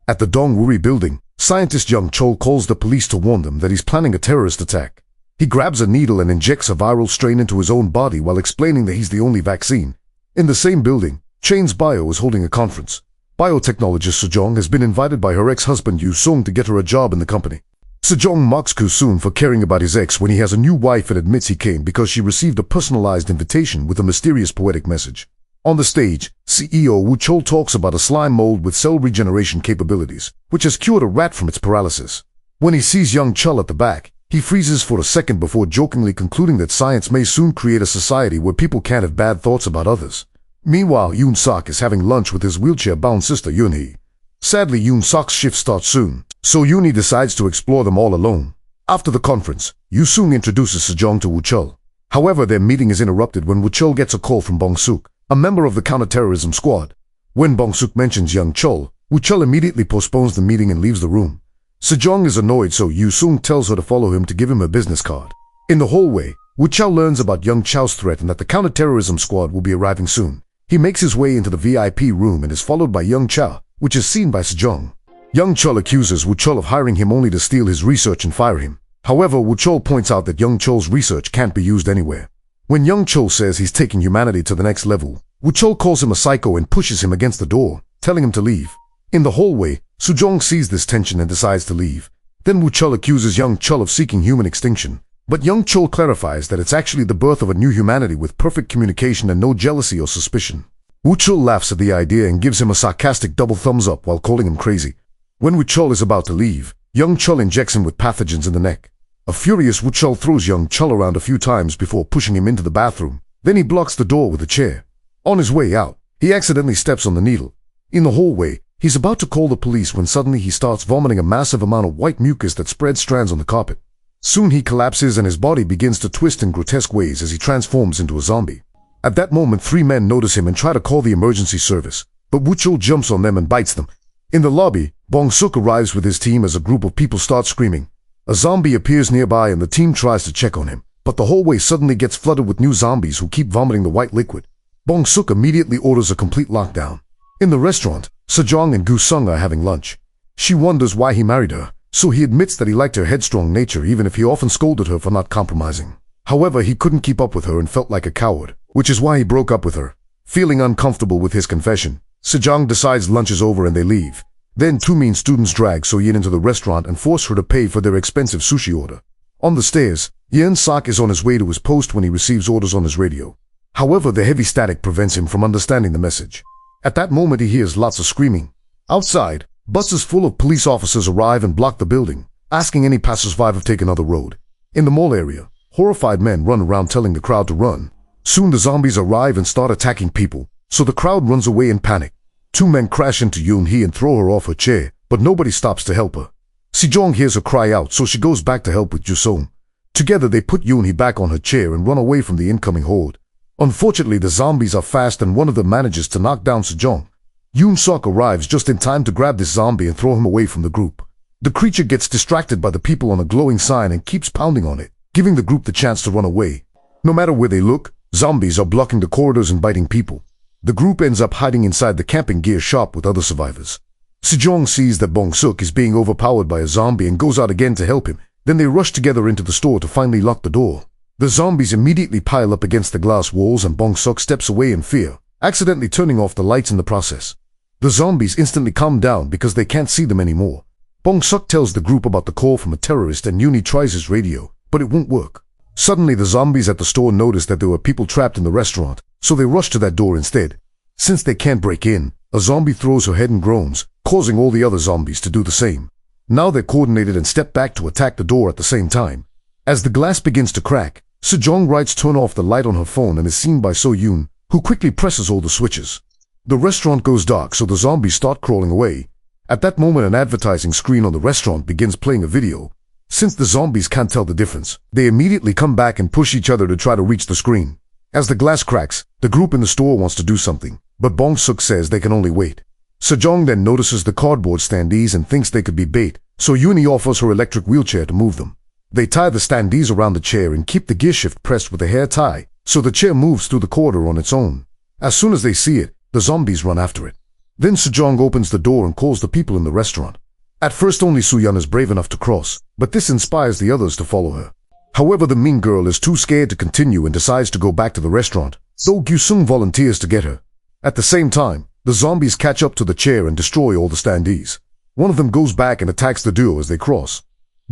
At the Dongwuri building, scientist Young Chol calls the police to warn them that he's planning a terrorist attack. He grabs a needle and injects a viral strain into his own body while explaining that he's the only vaccine. In the same building, Chain's Bio is holding a conference. Biotechnologist Sejong has been invited by her ex-husband Yu Sung to get her a job in the company. Sejong mocks Kusun for caring about his ex when he has a new wife and admits he came because she received a personalized invitation with a mysterious poetic message. On the stage, CEO Woo Chol talks about a slime mold with cell regeneration capabilities, which has cured a rat from its paralysis. When he sees Young Chul at the back, he freezes for a second before jokingly concluding that science may soon create a society where people can't have bad thoughts about others. Meanwhile, Yoon Sok is having lunch with his wheelchair-bound sister Yoon-hee. Sadly, Yoon Sok's shift starts soon, so Yoon-hee decides to explore them all alone. After the conference, Yu Sung introduces Sejong to Woo Chul. However, their meeting is interrupted when Woo Chul gets a call from Bong Suk, a member of the counterterrorism squad. When Bong Suk mentions Young Chul, Woo Chul immediately postpones the meeting and leaves the room. Sejong is annoyed, so Yu Sung tells her to follow him to give him a business card. In the hallway, Woo Chul learns about Young Chow's threat and that the counterterrorism squad will be arriving soon. He makes his way into the VIP room and is followed by Young Chow, which is seen by Sejong. Young Chul accuses Woo Chul of hiring him only to steal his research and fire him. However, Woo Chul points out that Young Chul's research can't be used anywhere. When Young Chul says he's taking humanity to the next level, Woo Chul calls him a psycho and pushes him against the door, telling him to leave. In the hallway, Sejong sees this tension and decides to leave. Then Woo Chul accuses Young Chul of seeking human extinction. But Young Chul clarifies that it's actually the birth of a new humanity with perfect communication and no jealousy or suspicion. Woo Chul laughs at the idea and gives him a sarcastic double thumbs up while calling him crazy. When Woo Chul is about to leave, Young Chul injects him with pathogens in the neck. A furious Woo Chul throws Young Chul around a few times before pushing him into the bathroom. Then he blocks the door with a chair. On his way out, he accidentally steps on the needle. In the hallway, he's about to call the police when suddenly he starts vomiting a massive amount of white mucus that spreads strands on the carpet. Soon he collapses and his body begins to twist in grotesque ways as he transforms into a zombie. At that moment, 3 men notice him and try to call the emergency service, but Woo Chul jumps on them and bites them. In the lobby, Bong Suk arrives with his team as a group of people start screaming. A zombie appears nearby and the team tries to check on him, but the hallway suddenly gets flooded with new zombies who keep vomiting the white liquid. Bong Suk immediately orders a complete lockdown. In the restaurant, Sejong and Gu Sung are having lunch. She wonders why he married her, so he admits that he liked her headstrong nature even if he often scolded her for not compromising. However, he couldn't keep up with her and felt like a coward, which is why he broke up with her. Feeling uncomfortable with his confession, Sejong decides lunch is over and they leave. Then 2 mean students drag So-yin into the restaurant and force her to pay for their expensive sushi order. On the stairs, Yeon Sak is on his way to his post when he receives orders on his radio. However, the heavy static prevents him from understanding the message. At that moment, he hears lots of screaming. Outside, buses full of police officers arrive and block the building, asking any passersby to take another road. In the mall area, horrified men run around telling the crowd to run. Soon the zombies arrive and start attacking people, so the crowd runs away in panic. 2 men crash into Yoon-hee and throw her off her chair, but nobody stops to help her. Sejong hears her cry out, so she goes back to help with Jusong. Together they put Yoon-hee back on her chair and run away from the incoming horde. Unfortunately, the zombies are fast and one of them manages to knock down Sejong. Yoon Sok arrives just in time to grab this zombie and throw him away from the group. The creature gets distracted by the people on a glowing sign and keeps pounding on it, giving the group the chance to run away. No matter where they look, zombies are blocking the corridors and biting people. The group ends up hiding inside the camping gear shop with other survivors. Sejong sees that Bong Suk is being overpowered by a zombie and goes out again to help him. Then they rush together into the store to finally lock the door. The zombies immediately pile up against the glass walls and Bong Suk steps away in fear, accidentally turning off the lights in the process. The zombies instantly calm down because they can't see them anymore. Bong Suk tells the group about the call from a terrorist and Yoon-hee tries his radio, but it won't work. Suddenly the zombies at the store notice that there were people trapped in the restaurant, so they rush to that door instead. Since they can't break in, a zombie throws her head and groans, causing all the other zombies to do the same. Now they're coordinated and step back to attack the door at the same time. As the glass begins to crack, Sejong writes turn off the light on her phone and is seen by So-yoon, who quickly presses all the switches. The restaurant goes dark, so the zombies start crawling away. At that moment, an advertising screen on the restaurant begins playing a video. Since the zombies can't tell the difference, they immediately come back and push each other to try to reach the screen. As the glass cracks, the group in the store wants to do something, but Bong Suk says they can only wait. Sejong then notices the cardboard standees and thinks they could be bait, so Yoon-hee offers her electric wheelchair to move them. They tie the standees around the chair and keep the gear shift pressed with a hair tie, so the chair moves through the corridor on its own. As soon as they see it, the zombies run after it. Then Sejong opens the door and calls the people in the restaurant. At first only Soo-yeon is brave enough to cross, but this inspires the others to follow her. However, the mean girl is too scared to continue and decides to go back to the restaurant, so Gyu-sung volunteers to get her. At the same time, the zombies catch up to the chair and destroy all the standees. One of them goes back and attacks the duo as they cross.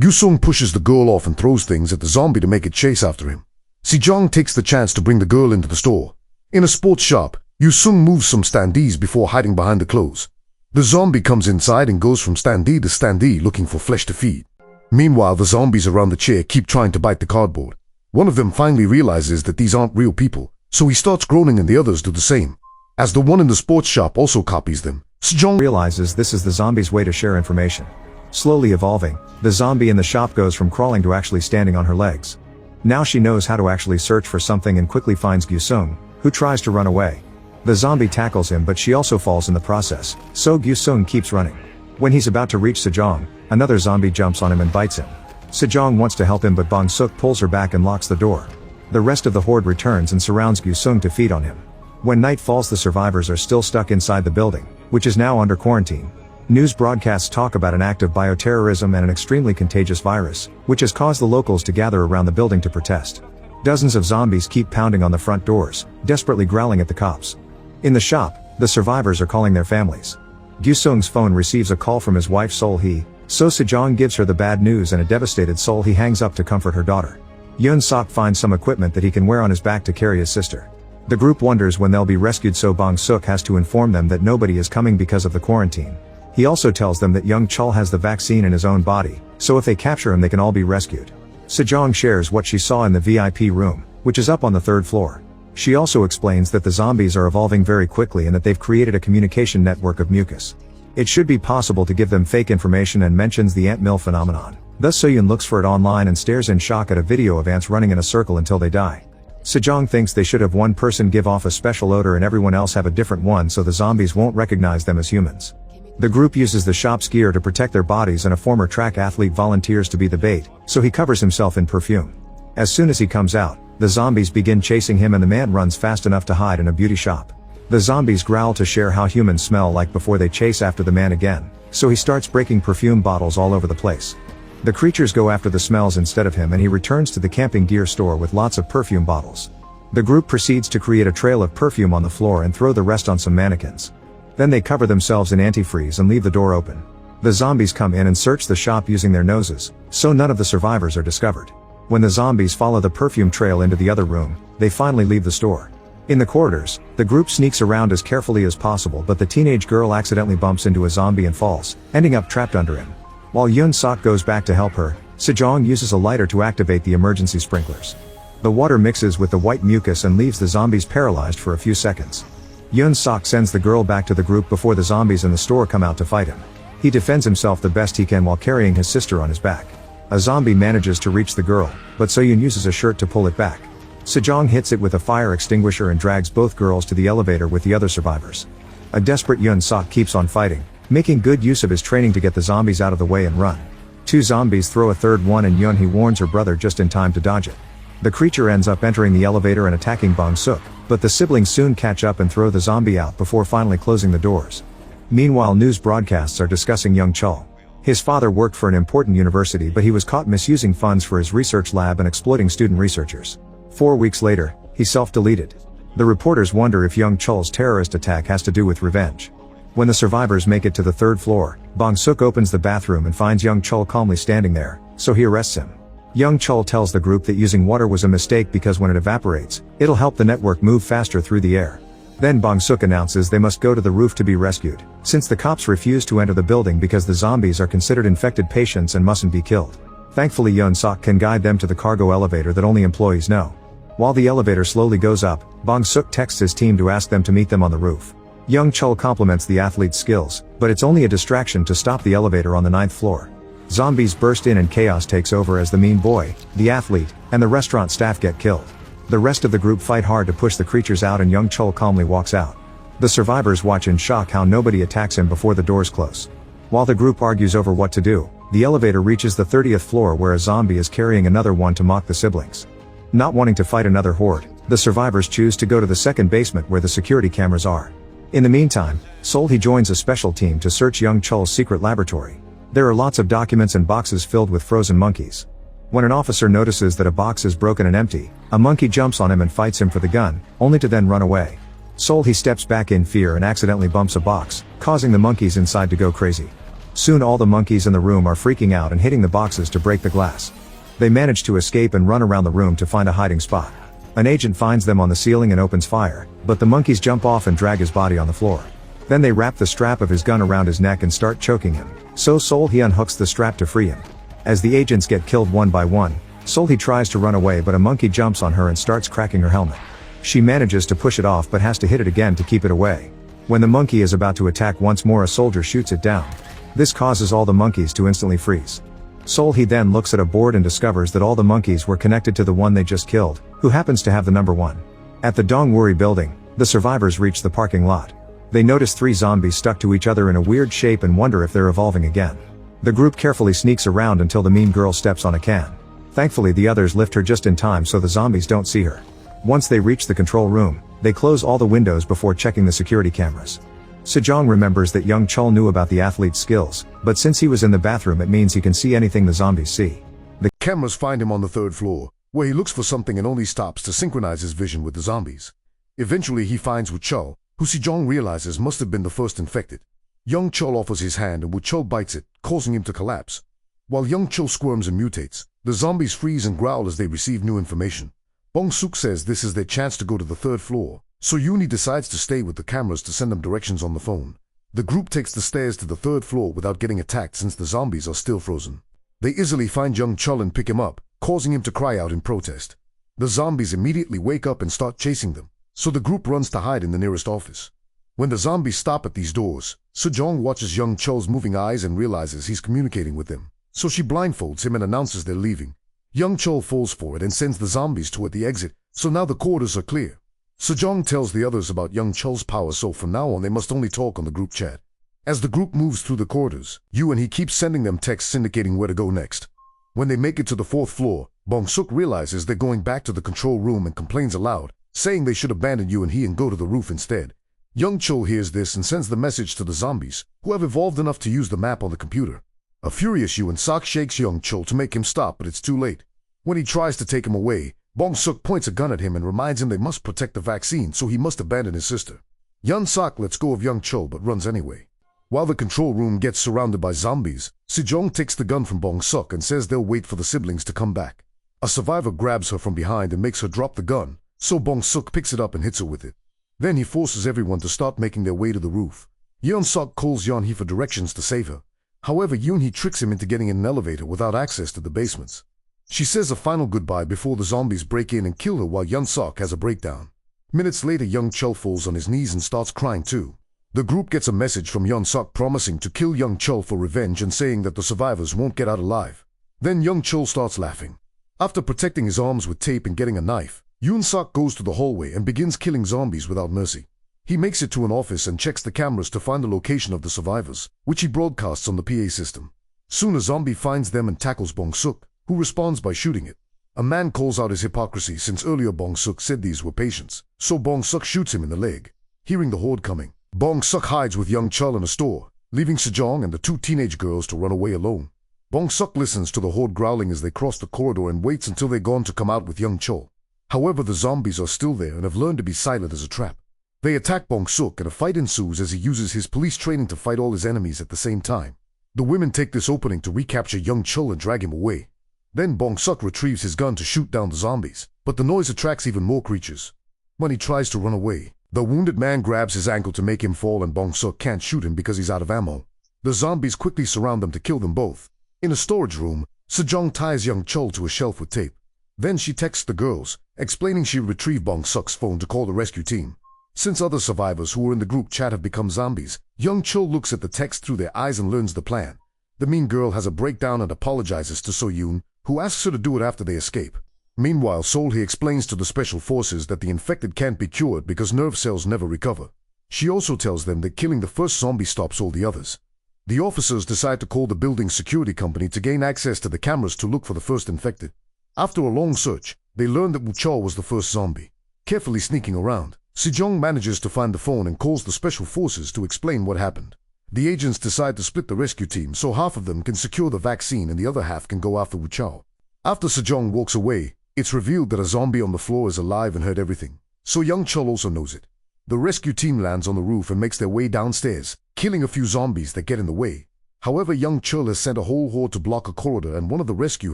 Gyu-sung pushes the girl off and throws things at the zombie to make it chase after him. Sejong takes the chance to bring the girl into the store. In a sports shop, Gyu-sung moves some standees before hiding behind the clothes. The zombie comes inside and goes from standee to standee looking for flesh to feed. Meanwhile, the zombies around the chair keep trying to bite the cardboard. One of them finally realizes that these aren't real people, so he starts groaning and the others do the same. As the one in the sports shop also copies them, Sejong realizes this is the zombie's way to share information. Slowly evolving, the zombie in the shop goes from crawling to actually standing on her legs. Now she knows how to actually search for something and quickly finds Gyu-sung, who tries to run away. The zombie tackles him, but she also falls in the process, so Gyu-sung keeps running. When he's about to reach Sejong, another zombie jumps on him and bites him. Sejong wants to help him, but Bong-suk pulls her back and locks the door. The rest of the horde returns and surrounds Gyu-sung to feed on him. When night falls, the survivors are still stuck inside the building, which is now under quarantine. News broadcasts talk about an act of bioterrorism and an extremely contagious virus, which has caused the locals to gather around the building to protest. Dozens of zombies keep pounding on the front doors, desperately growling at the cops. In the shop, the survivors are calling their families. Gyu-sung's phone receives a call from his wife Sol-hee, so Sejong gives her the bad news, and a devastated Sol-hee hangs up to comfort her daughter. Yeon-sok finds some equipment that he can wear on his back to carry his sister. The group wonders when they'll be rescued, so Bong-suk has to inform them that nobody is coming because of the quarantine. He also tells them that young Chul has the vaccine in his own body, so if they capture him they can all be rescued. Sejong shares what she saw in the VIP room, which is up on the 3rd floor. She also explains that the zombies are evolving very quickly and that they've created a communication network of mucus. It should be possible to give them fake information, and mentions the ant mill phenomenon. Thus Soyun looks for it online and stares in shock at a video of ants running in a circle until they die. Sejong thinks they should have one person give off a special odor and everyone else have a different one, so the zombies won't recognize them as humans. The group uses the shop's gear to protect their bodies, and a former track athlete volunteers to be the bait, so he covers himself in perfume. As soon as he comes out, the zombies begin chasing him and the man runs fast enough to hide in a beauty shop. The zombies growl to share how humans smell like before they chase after the man again, so he starts breaking perfume bottles all over the place. The creatures go after the smells instead of him, and he returns to the camping gear store with lots of perfume bottles. The group proceeds to create a trail of perfume on the floor and throw the rest on some mannequins. Then they cover themselves in antifreeze and leave the door open. The zombies come in and search the shop using their noses, so none of the survivors are discovered. When the zombies follow the perfume trail into the other room, they finally leave the store. In the corridors, the group sneaks around as carefully as possible, but the teenage girl accidentally bumps into a zombie and falls, ending up trapped under him. While Yeon-sok goes back to help her, Sejong uses a lighter to activate the emergency sprinklers. The water mixes with the white mucus and leaves the zombies paralyzed for a few seconds. Yeon-sok sends the girl back to the group before the zombies in the store come out to fight him. He defends himself the best he can while carrying his sister on his back. A zombie manages to reach the girl, but Soyun uses a shirt to pull it back. Sejong hits it with a fire extinguisher and drags both girls to the elevator with the other survivors. A desperate Yeon-sok keeps on fighting, making good use of his training to get the zombies out of the way and run. Two zombies throw a third one, and Yeon-hee warns her brother just in time to dodge it. The creature ends up entering the elevator and attacking Bong-suk, but the siblings soon catch up and throw the zombie out before finally closing the doors. Meanwhile, news broadcasts are discussing young Chul. His father worked for an important university, but he was caught misusing funds for his research lab and exploiting student researchers. 4 weeks later, he self-deleted. The reporters wonder if young Chul's terrorist attack has to do with revenge. When the survivors make it to the 3rd floor, Bong-suk opens the bathroom and finds young Chul calmly standing there, so he arrests him. Young Chul tells the group that using water was a mistake because when it evaporates, it'll help the network move faster through the air. Then Bong-suk announces they must go to the roof to be rescued, since the cops refuse to enter the building because the zombies are considered infected patients and mustn't be killed. Thankfully, Yeon-sok can guide them to the cargo elevator that only employees know. While the elevator slowly goes up, Bong-suk texts his team to ask them to meet them on the roof. Young Chul compliments the athlete's skills, but it's only a distraction to stop the elevator on the 9th floor. Zombies burst in and chaos takes over as the mean boy, the athlete, and the restaurant staff get killed. The rest of the group fight hard to push the creatures out, and young Chul calmly walks out. The survivors watch in shock how nobody attacks him before the doors close. While the group argues over what to do, the elevator reaches the 30th floor where a zombie is carrying another one to mock the siblings. Not wanting to fight another horde, the survivors choose to go to the 2nd basement where the security cameras are. In the meantime, Solhi joins a special team to search young Chul's secret laboratory. There are lots of documents and boxes filled with frozen monkeys. When an officer notices that a box is broken and empty, a monkey jumps on him and fights him for the gun, only to then run away. Solhi steps back in fear and accidentally bumps a box, causing the monkeys inside to go crazy. Soon all the monkeys in the room are freaking out and hitting the boxes to break the glass. They manage to escape and run around the room to find a hiding spot. An agent finds them on the ceiling and opens fire, but the monkeys jump off and drag his body on the floor. Then they wrap the strap of his gun around his neck and start choking him, so Solhi unhooks the strap to free him. As the agents get killed one by one, Solhi tries to run away but a monkey jumps on her and starts cracking her helmet. She manages to push it off but has to hit it again to keep it away. When the monkey is about to attack once more, a soldier shoots it down. This causes all the monkeys to instantly freeze. Solhi then looks at a board and discovers that all the monkeys were connected to the one they just killed, who happens to have the number 1. At the Dongwuri building, the survivors reach the parking lot. They notice 3 zombies stuck to each other in a weird shape and wonder if they're evolving again. The group carefully sneaks around until the mean girl steps on a can. Thankfully the others lift her just in time so the zombies don't see her. Once they reach the control room, they close all the windows before checking the security cameras. Sejong remembers that young Chul knew about the athlete's skills, but since he was in the bathroom it means he can see anything the zombies see. The cameras find him on the 3rd floor, where he looks for something and only stops to synchronize his vision with the zombies. Eventually he finds Wu Chul, who Sejong realizes must have been the first infected. Young Chul offers his hand and Wu Chul bites it, causing him to collapse. While young Chul squirms and mutates, the zombies freeze and growl as they receive new information. Bong Suk says this is their chance to go to the 3rd floor, so Yoonhee decides to stay with the cameras to send them directions on the phone. The group takes the stairs to the 3rd floor without getting attacked since the zombies are still frozen. They easily find young Chul and pick him up, causing him to cry out in protest. The zombies immediately wake up and start chasing them, so the group runs to hide in the nearest office. When the zombies stop at these doors, Sejong watches young Chul's moving eyes and realizes he's communicating with them, so she blindfolds him and announces they're leaving. Young Chul falls for it and sends the zombies toward the exit, so now the corridors are clear. Sejong tells the others about young Chul's power, so from now on they must only talk on the group chat. As the group moves through the corridors, Yoonhee keeps sending them texts indicating where to go next. When they make it to the 4th floor, Bong Suk realizes they're going back to the control room and complains aloud, saying they should abandon Yoonhee and go to the roof instead. Young Chul hears this and sends the message to the zombies, who have evolved enough to use the map on the computer. A furious Yoon Sok shakes young Chul to make him stop, but it's too late. When he tries to take him away, Bong Suk points a gun at him and reminds him they must protect the vaccine, so he must abandon his sister. Yoon Sok lets go of young Chul but runs anyway. While the control room gets surrounded by zombies, Sejong takes the gun from Bong Suk and says they'll wait for the siblings to come back. A survivor grabs her from behind and makes her drop the gun, so Bong Suk picks it up and hits her with it. Then he forces everyone to start making their way to the roof. Yeon Sok calls Yoonhee for directions to save her. However, Yoonhee tricks him into getting in an elevator without access to the basements. She says a final goodbye before the zombies break in and kill her while Yeon Sok has a breakdown. Minutes later, young Chul falls on his knees and starts crying too. The group gets a message from Yeon Sok promising to kill young Chul for revenge and saying that the survivors won't get out alive. Then young Chul starts laughing. After protecting his arms with tape and getting a knife, Yoon Sok goes to the hallway and begins killing zombies without mercy. He makes it to an office and checks the cameras to find the location of the survivors, which he broadcasts on the PA system. Soon a zombie finds them and tackles Bong Suk, who responds by shooting it. A man calls out his hypocrisy since earlier Bong Suk said these were patients, so Bong Suk shoots him in the leg. Hearing the horde coming, Bong Suk hides with young Chul in a store, leaving Sejong and the 2 teenage girls to run away alone. Bong Suk listens to the horde growling as they cross the corridor and waits until they're gone to come out with young Chul. However, the zombies are still there and have learned to be silent as a trap. They attack Bong Suk and a fight ensues as he uses his police training to fight all his enemies at the same time. The women take this opening to recapture young Chul and drag him away. Then Bong Suk retrieves his gun to shoot down the zombies, but the noise attracts even more creatures. When he tries to run away, the wounded man grabs his ankle to make him fall and Bong Suk can't shoot him because he's out of ammo. The zombies quickly surround them to kill them both. In a storage room, Sejong ties young Chul to a shelf with tape. Then she texts the girls, explaining she retrieved Bong Suk's phone to call the rescue team. Since other survivors who were in the group chat have become zombies, young Chul looks at the text through their eyes and learns the plan. The mean girl has a breakdown and apologizes to So-yoon, who asks her to do it after they escape. Meanwhile, Solhi explains to the special forces that the infected can't be cured because nerve cells never recover. She also tells them that killing the first zombie stops all the others. The officers decide to call the building's security company to gain access to the cameras to look for the first infected. After a long search, they learn that Wu Chul was the first zombie. Carefully sneaking around, Sejong manages to find the phone and calls the special forces to explain what happened. The agents decide to split the rescue team so half of them can secure the vaccine and the other half can go after Wu Chao. After Sejong walks away, it's revealed that a zombie on the floor is alive and heard everything. So young Chul also knows it. The rescue team lands on the roof and makes their way downstairs, killing a few zombies that get in the way. However, young Chul has sent a whole horde to block a corridor and one of the rescue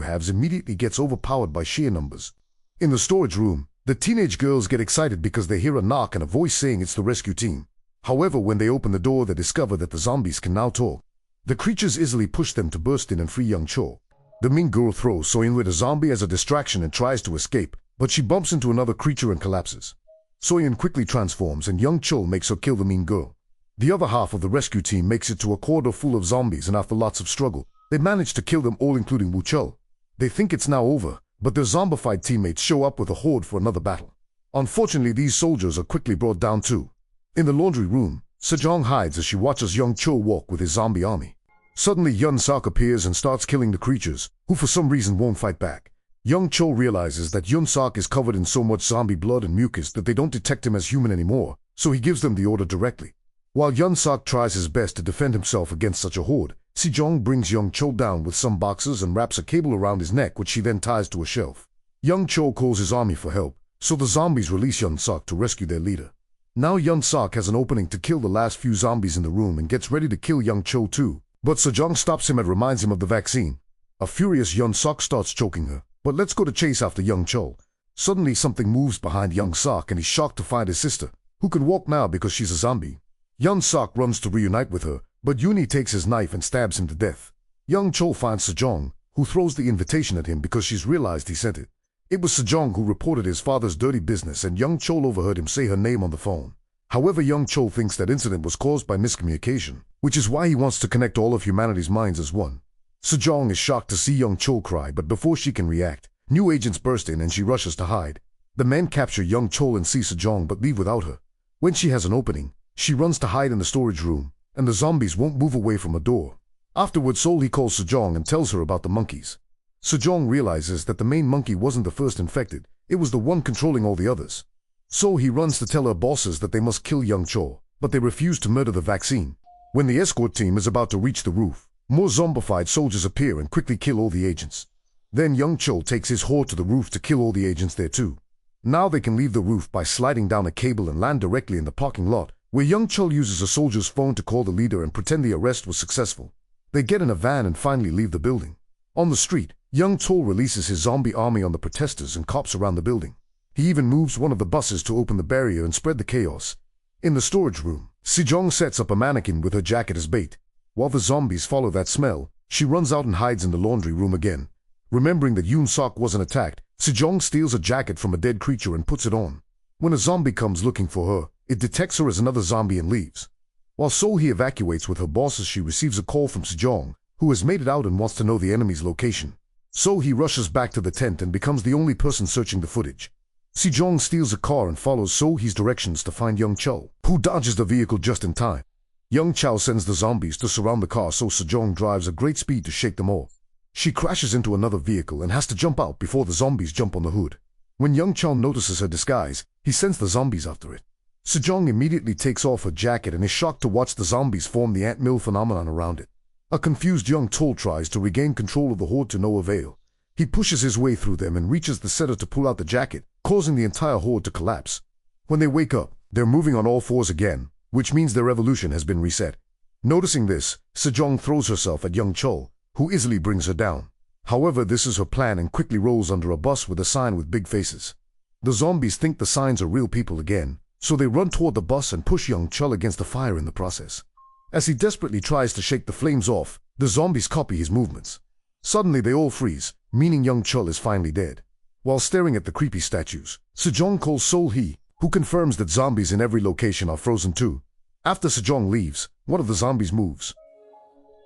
halves immediately gets overpowered by sheer numbers. In the storage room, the teenage girls get excited because they hear a knock and a voice saying it's the rescue team. However, when they open the door, they discover that the zombies can now talk. The creatures easily push them to burst in and free young Chul. The mean girl throws Soyeon with a zombie as a distraction and tries to escape, but she bumps into another creature and collapses. Soyeon quickly transforms and young Chul makes her kill the mean girl. The other half of the rescue team makes it to a corridor full of zombies, and after lots of struggle, they manage to kill them all including Wu Chul. They think it's now over, but their zombified teammates show up with a horde for another battle. Unfortunately, these soldiers are quickly brought down too. In the laundry room, Sejong hides as she watches young Chul walk with his zombie army. Suddenly, Yun Sok appears and starts killing the creatures, who for some reason won't fight back. Young Chul realizes that Yun Sok is covered in so much zombie blood and mucus that they don't detect him as human anymore, so he gives them the order directly. While Yun Sok tries his best to defend himself against such a horde, Sejong brings young Chul down with some boxes and wraps a cable around his neck, which she then ties to a shelf. Young Chul calls his army for help, so the zombies release Yun Sok to rescue their leader. Now Yun Sok has an opening to kill the last few zombies in the room and gets ready to kill young Chul too, but Sejong stops him and reminds him of the vaccine. A furious Yun Sok starts choking her, but let's go to chase after young Chul. Suddenly something moves behind young Sok and he's shocked to find his sister, who can walk now because she's a zombie. Yun Sok runs to reunite with her, but Yuni takes his knife and stabs him to death. Young Chul finds Sejong, who throws the invitation at him because she's realized he sent it. It was Sejong who reported his father's dirty business, and young Chul overheard him say her name on the phone. However, young Chul thinks that incident was caused by miscommunication, which is why he wants to connect all of humanity's minds as one. Sejong is shocked to see young Chul cry, but before she can react, new agents burst in and she rushes to hide. The men capture young Chul and see Sejong but leave without her. When she has an opening, she runs to hide in the storage room, and the zombies won't move away from a door. Afterwards, Sol-hee calls Sejong and tells her about the monkeys. Sejong realizes that the main monkey wasn't the first infected, it was the one controlling all the others. So he runs to tell her bosses that they must kill young Chul, but they refuse to murder the vaccine. When the escort team is about to reach the roof, more zombified soldiers appear and quickly kill all the agents. Then young Chul takes his horde to the roof to kill all the agents there too. Now they can leave the roof by sliding down a cable and land directly in the parking lot, where young Chul uses a soldier's phone to call the leader and pretend the arrest was successful. They get in a van and finally leave the building. On the street, young Chul releases his zombie army on the protesters and cops around the building. He even moves one of the buses to open the barrier and spread the chaos. In the storage room, Sejong sets up a mannequin with her jacket as bait. While the zombies follow that smell, she runs out and hides in the laundry room again. Remembering that Yoon Sok wasn't attacked, Sejong steals a jacket from a dead creature and puts it on. When a zombie comes looking for her, it detects her as another zombie and leaves. While Sol-hee evacuates with her bosses, she receives a call from Sejong, who has made it out and wants to know the enemy's location. So-hee rushes back to the tent and becomes the only person searching the footage. Sejong steals a car and follows So-hee's directions to find young Chul, who dodges the vehicle just in time. Young Chul sends the zombies to surround the car, so Sejong drives at great speed to shake them off. She crashes into another vehicle and has to jump out before the zombies jump on the hood. When young Chul notices her disguise, he sends the zombies after it. Sejong immediately takes off her jacket and is shocked to watch the zombies form the ant mill phenomenon around it. A confused young Chul tries to regain control of the horde to no avail. He pushes his way through them and reaches the center to pull out the jacket, causing the entire horde to collapse. When they wake up, they're moving on all fours again, which means their evolution has been reset. Noticing this, Sejong throws herself at young Chul, who easily brings her down. However, this is her plan and quickly rolls under a bus with a sign with big faces. The zombies think the signs are real people again, so they run toward the bus and push young Chul against the fire in the process. As he desperately tries to shake the flames off, the zombies copy his movements. Suddenly they all freeze, meaning young Chul is finally dead. While staring at the creepy statues, Sejong calls Sol-hee, who confirms that zombies in every location are frozen too. After Sejong leaves, one of the zombies moves.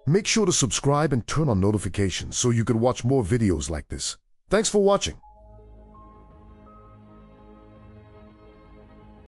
Make sure to subscribe and turn on notifications so you can watch more videos like this. Thanks for watching.